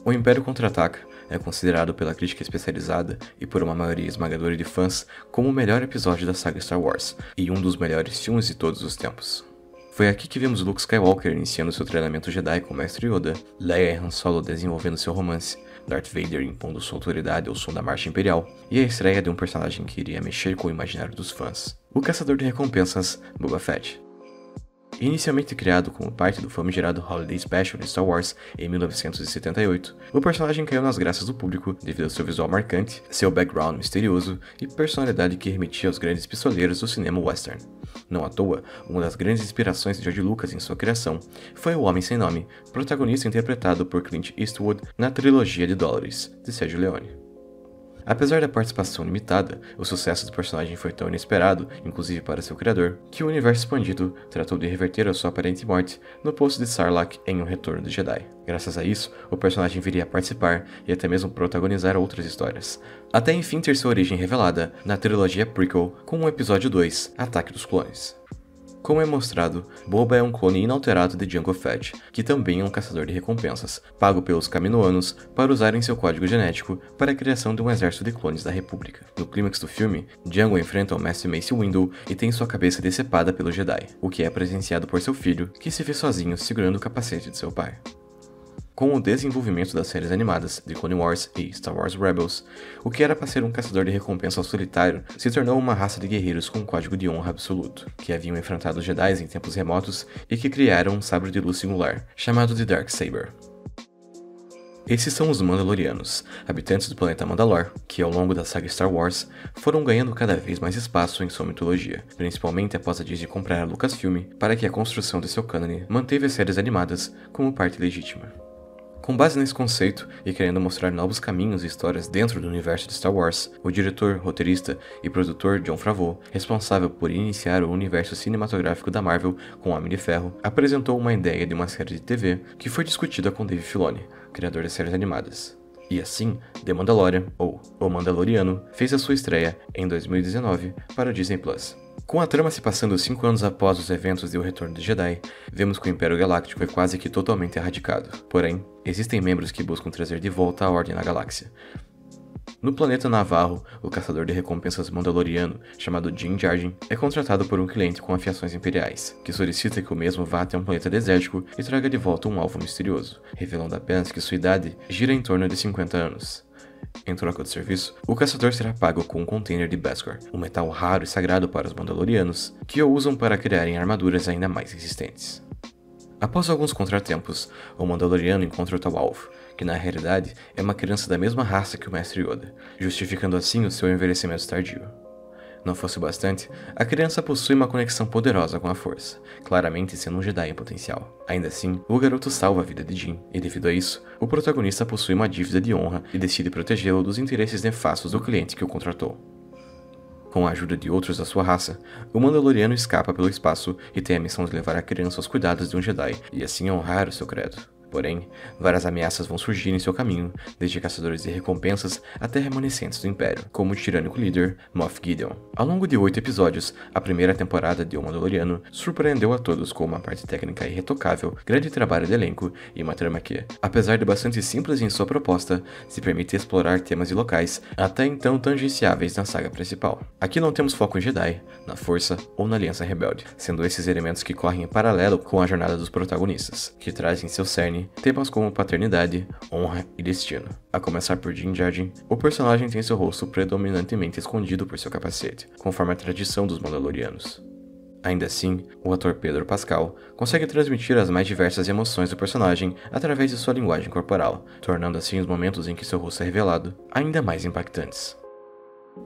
O Império Contra-Ataca é considerado pela crítica especializada e por uma maioria esmagadora de fãs como o melhor episódio da saga Star Wars e um dos melhores filmes de todos os tempos. Foi aqui que vimos Luke Skywalker iniciando seu treinamento Jedi com o Mestre Yoda, Leia e Han Solo desenvolvendo seu romance, Darth Vader impondo sua autoridade ao som da Marcha Imperial, e a estreia de um personagem que iria mexer com o imaginário dos fãs, o caçador de recompensas Boba Fett. Inicialmente criado como parte do famigerado Holiday Special de Star Wars em 1978, o personagem caiu nas graças do público devido ao seu visual marcante, seu background misterioso e personalidade que remetia aos grandes pistoleiros do cinema western. Não à toa, uma das grandes inspirações de George Lucas em sua criação foi O Homem Sem Nome, protagonista interpretado por Clint Eastwood na trilogia de Dolores, de Sergio Leone. Apesar da participação limitada, o sucesso do personagem foi tão inesperado, inclusive para seu criador, que o universo expandido tratou de reverter a sua aparente morte no posto de Sarlacc em Um Retorno de Jedi. Graças a isso, o personagem viria a participar e até mesmo protagonizar outras histórias, até enfim ter sua origem revelada na trilogia prequel com o episódio 2, Ataque dos Clones. Como é mostrado, Boba é um clone inalterado de Jango Fett, que também é um caçador de recompensas, pago pelos Kaminoanos para usarem seu código genético para a criação de um exército de clones da República. No clímax do filme, Jango enfrenta o Mestre Mace Windu e tem sua cabeça decepada pelo Jedi, o que é presenciado por seu filho, que se vê sozinho segurando o capacete de seu pai. Com o desenvolvimento das séries animadas de Clone Wars e Star Wars Rebels, o que era para ser um caçador de recompensa solitário se tornou uma raça de guerreiros com um código de honra absoluto, que haviam enfrentado os Jedi em tempos remotos e que criaram um sabre de luz singular, chamado de Darksaber. Esses são os Mandalorianos, habitantes do planeta Mandalor, que ao longo da saga Star Wars foram ganhando cada vez mais espaço em sua mitologia, principalmente após a Disney comprar a Lucasfilm para que a construção de seu cânone manteve as séries animadas como parte legítima. Com base nesse conceito e querendo mostrar novos caminhos e histórias dentro do universo de Star Wars, o diretor, roteirista e produtor Jon Favreau, responsável por iniciar o universo cinematográfico da Marvel com Homem de Ferro, apresentou uma ideia de uma série de TV que foi discutida com Dave Filoni, criador das séries animadas. E assim, The Mandalorian, ou O Mandaloriano, fez a sua estreia em 2019 para o Disney+. Com a trama se passando 5 anos após os eventos de O Retorno de Jedi, vemos que o Império Galáctico é quase que totalmente erradicado. Porém, existem membros que buscam trazer de volta a ordem na galáxia. No planeta Navarro, o caçador de recompensas mandaloriano, chamado Din Djarin, é contratado por um cliente com afiações imperiais, que solicita que o mesmo vá até um planeta desértico e traga de volta um alvo misterioso, revelando apenas que sua idade gira em torno de 50 anos. Em troca do serviço, o caçador será pago com um container de Beskar, um metal raro e sagrado para os Mandalorianos, que o usam para criarem armaduras ainda mais resistentes. Após alguns contratempos, o Mandaloriano encontra o tal alvo, que na realidade é uma criança da mesma raça que o Mestre Yoda, justificando assim o seu envelhecimento tardio. Não fosse bastante, a criança possui uma conexão poderosa com a Força, claramente sendo um Jedi em potencial. Ainda assim, o garoto salva a vida de Din, e devido a isso, o protagonista possui uma dívida de honra e decide protegê-lo dos interesses nefastos do cliente que o contratou. Com a ajuda de outros da sua raça, o Mandaloriano escapa pelo espaço e tem a missão de levar a criança aos cuidados de um Jedi e assim honrar o seu credo. Porém, várias ameaças vão surgir em seu caminho, desde caçadores de recompensas até remanescentes do Império, como o tirânico líder Moff Gideon. Ao longo de 8 episódios, a primeira temporada de O Mandaloriano surpreendeu a todos com uma parte técnica irretocável, grande trabalho de elenco e uma trama que, apesar de bastante simples em sua proposta, se permite explorar temas e locais até então tangenciáveis na saga principal. Aqui não temos foco em Jedi, na Força ou na Aliança Rebelde, sendo esses elementos que correm em paralelo com a jornada dos protagonistas, que trazem seu cerne temas como paternidade, honra e destino. A começar por Din Djarin, o personagem tem seu rosto predominantemente escondido por seu capacete, conforme a tradição dos Mandalorianos. Ainda assim, o ator Pedro Pascal consegue transmitir as mais diversas emoções do personagem através de sua linguagem corporal, tornando assim os momentos em que seu rosto é revelado ainda mais impactantes.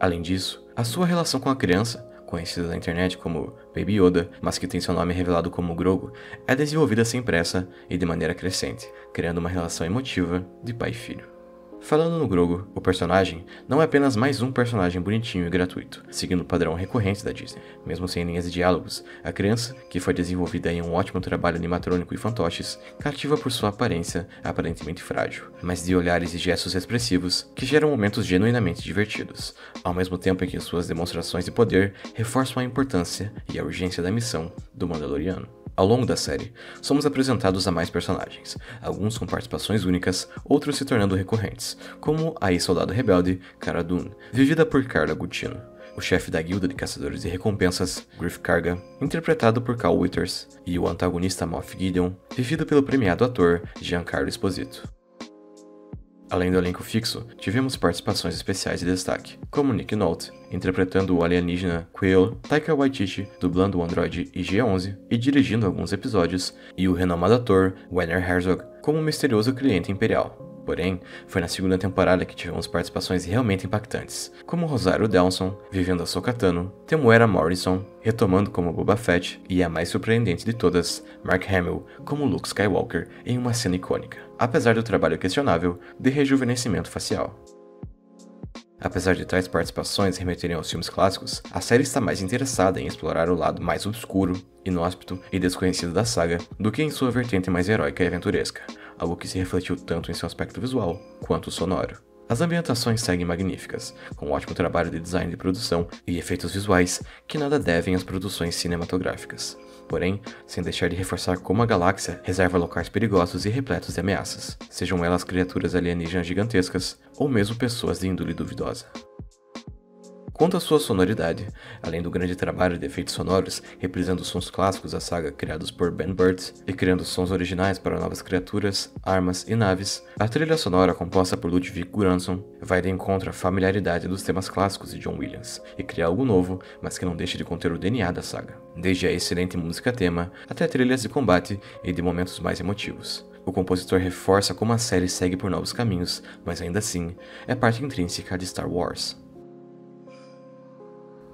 Além disso, a sua relação com a criança, conhecida na internet como Baby Yoda, mas que tem seu nome revelado como Grogu, é desenvolvida sem pressa e de maneira crescente, criando uma relação emotiva de pai e filho. Falando no Grogu, o personagem não é apenas mais um personagem bonitinho e gratuito, seguindo o padrão recorrente da Disney. Mesmo sem linhas de diálogos, a criança, que foi desenvolvida em um ótimo trabalho animatrônico e fantoches, cativa por sua aparência aparentemente frágil, mas de olhares e gestos expressivos que geram momentos genuinamente divertidos, ao mesmo tempo em que suas demonstrações de poder reforçam a importância e a urgência da missão do Mandaloriano. Ao longo da série, somos apresentados a mais personagens, alguns com participações únicas, outros se tornando recorrentes, como a ex-soldado rebelde Cara Dune, vivida por Carla Gugino, o chefe da guilda de caçadores de recompensas, Griff Karga, interpretado por Carl Weathers, e o antagonista Moff Gideon, vivido pelo premiado ator Giancarlo Esposito. Além do elenco fixo, tivemos participações especiais de destaque, como Nick Nolte, interpretando o alienígena Quill, Taika Waititi, dublando o androide IG-11 e dirigindo alguns episódios, e o renomado ator Werner Herzog como o misterioso cliente imperial. Porém, foi na segunda temporada que tivemos participações realmente impactantes, como Rosário Dawson, vivendo a Sokatano, Temuera Morrison, retomando como Boba Fett, e a mais surpreendente de todas, Mark Hamill, como Luke Skywalker em uma cena icônica, apesar do trabalho questionável de rejuvenescimento facial. Apesar de tais participações remeterem aos filmes clássicos, a série está mais interessada em explorar o lado mais obscuro, inóspito e desconhecido da saga do que em sua vertente mais heróica e aventuresca, algo que se refletiu tanto em seu aspecto visual quanto sonoro. As ambientações seguem magníficas, com um ótimo trabalho de design de produção e efeitos visuais que nada devem às produções cinematográficas. Porém, sem deixar de reforçar como a galáxia reserva locais perigosos e repletos de ameaças, sejam elas criaturas alienígenas gigantescas ou mesmo pessoas de índole duvidosa. Quanto à sua sonoridade, além do grande trabalho de efeitos sonoros, reprisando os sons clássicos da saga criados por Ben Burtt e criando sons originais para novas criaturas, armas e naves, a trilha sonora composta por Ludwig Göransson vai de encontro à familiaridade dos temas clássicos de John Williams e cria algo novo, mas que não deixa de conter o DNA da saga, desde a excelente música-tema até trilhas de combate e de momentos mais emotivos. O compositor reforça como a série segue por novos caminhos, mas ainda assim é parte intrínseca de Star Wars.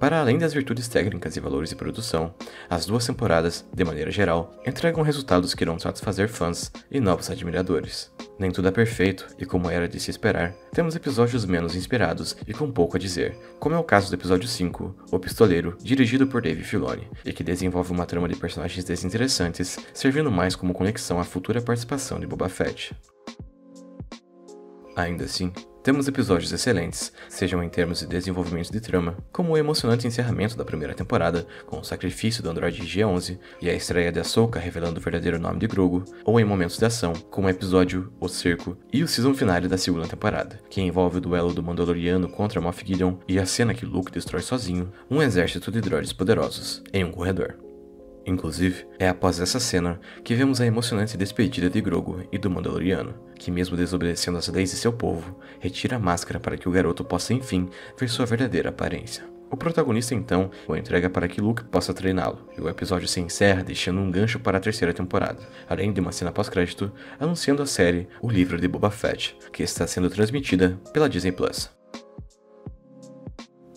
Para além das virtudes técnicas e valores de produção, as duas temporadas, de maneira geral, entregam resultados que irão satisfazer fãs e novos admiradores. Nem tudo é perfeito, e como era de se esperar, temos episódios menos inspirados e com pouco a dizer, como é o caso do episódio 5, O Pistoleiro, dirigido por Dave Filoni, e que desenvolve uma trama de personagens desinteressantes, servindo mais como conexão à futura participação de Boba Fett. Ainda assim, temos episódios excelentes, sejam em termos de desenvolvimento de trama, como o emocionante encerramento da primeira temporada, com o sacrifício do androide G-11 e a estreia de Ahsoka revelando o verdadeiro nome de Grogu, ou em momentos de ação, como o episódio O Cerco e o season finale da segunda temporada, que envolve o duelo do Mandaloriano contra Moff Gideon e a cena que Luke destrói sozinho um exército de droids poderosos em um corredor. Inclusive, é após essa cena que vemos a emocionante despedida de Grogu e do Mandaloriano, que mesmo desobedecendo às leis de seu povo, retira a máscara para que o garoto possa enfim ver sua verdadeira aparência. O protagonista então o entrega para que Luke possa treiná-lo, e o episódio se encerra deixando um gancho para a terceira temporada, além de uma cena pós-crédito anunciando a série O Livro de Boba Fett, que está sendo transmitida pela Disney+.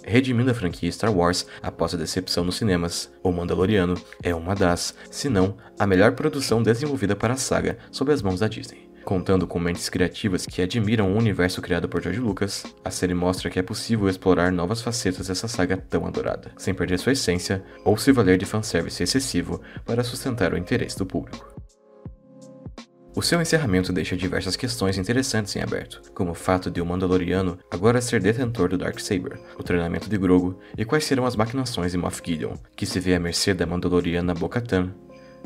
Redimindo a franquia Star Wars após a decepção nos cinemas, O Mandaloriano é uma das, se não, a melhor produção desenvolvida para a saga sob as mãos da Disney. Contando com mentes criativas que admiram o universo criado por George Lucas, a série mostra que é possível explorar novas facetas dessa saga tão adorada, sem perder sua essência ou se valer de fanservice excessivo para sustentar o interesse do público. O seu encerramento deixa diversas questões interessantes em aberto, como o fato de o Mandaloriano agora ser detentor do Darksaber, o treinamento de Grogu e quais serão as maquinações de Moff Gideon, que se vê à mercê da Mandaloriana Bo-Katan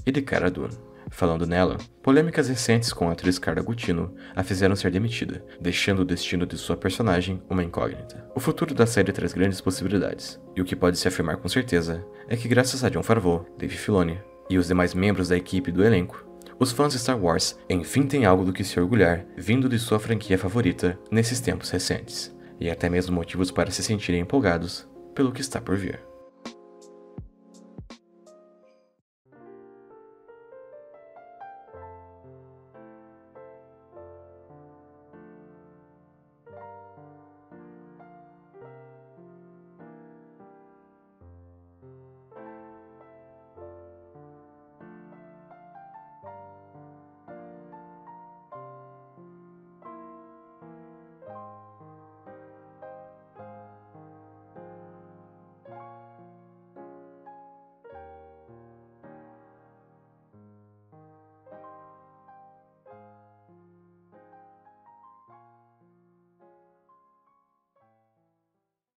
e de Cara Dune. Falando nela, polêmicas recentes com a atriz Carla Gugino a fizeram ser demitida, deixando o destino de sua personagem uma incógnita. O futuro da série traz grandes possibilidades, e o que pode se afirmar com certeza é que graças a Jon Favreau, Dave Filoni e os demais membros da equipe do elenco, os fãs de Star Wars enfim têm algo do que se orgulhar vindo de sua franquia favorita nesses tempos recentes, e até mesmo motivos para se sentirem empolgados pelo que está por vir.